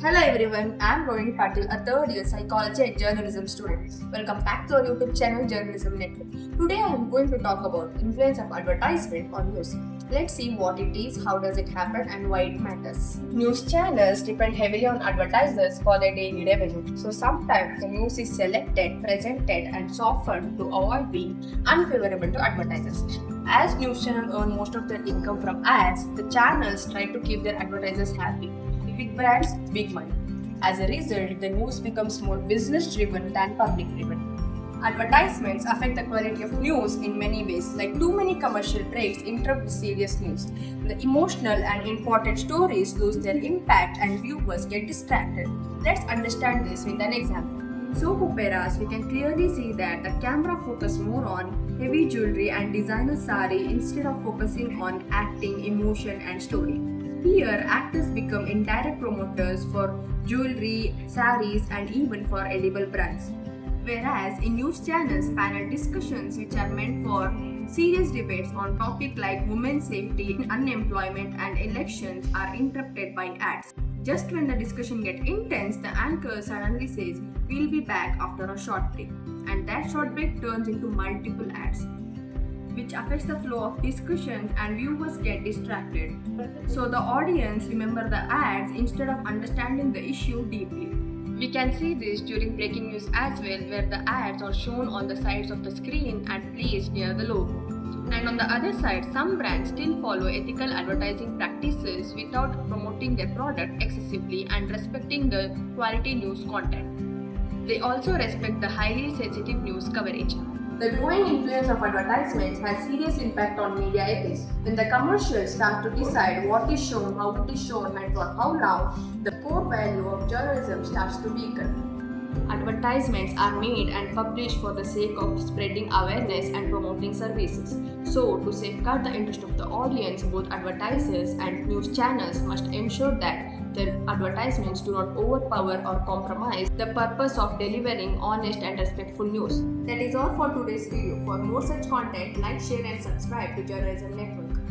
Hello everyone, I am Rohini Patil, a third year psychology and journalism student. Welcome back to our YouTube channel Journalism Network. Today I am going to talk about influence of advertisement on news. Let's see what it is, how does it happen and why it matters. News channels depend heavily on advertisers for their daily revenue. So sometimes the news is selected, presented and softened to avoid being unfavorable to advertisers. As news channels earn most of their income from ads, the channels try to keep their advertisers happy. Big brands, big money. As a result, the news becomes more business driven than public driven. Advertisements affect the quality of news in many ways, like too many commercial breaks interrupt the serious news. The emotional and important stories lose their impact and viewers get distracted. Let's understand this with an example. In soap operas, we can clearly see that the camera focuses more on heavy jewelry and designer sari instead of focusing on acting, emotion and story. Here, actors become indirect promoters for jewelry, saris, and even for edible brands. Whereas in news channels, panel discussions which are meant for serious debates on topics like women's safety, unemployment, and elections are interrupted by ads. Just when the discussion gets intense, the anchor suddenly says, "We'll be back after a short break." And that short break turns into multiple ads, which affects the flow of discussions and viewers get distracted. So the audience remember the ads instead of understanding the issue deeply. We can see this during breaking news as well, where the ads are shown on the sides of the screen and placed near the logo. And on the other side, some brands still follow ethical advertising practices without promoting their product excessively and respecting the quality news content. They also respect the highly sensitive news coverage. The growing influence of advertisements has serious impact on media ethics. When the commercials start to decide what is shown, how it is shown, and for how long, the core value of journalism starts to weaken. Advertisements are made and published for the sake of spreading awareness and promoting services. So, to safeguard the interest of the audience, both advertisers and news channels must ensure that their advertisements do not overpower or compromise the purpose of delivering honest and respectful news. That is all for today's video. For more such content, like, share and subscribe to Journalism Network.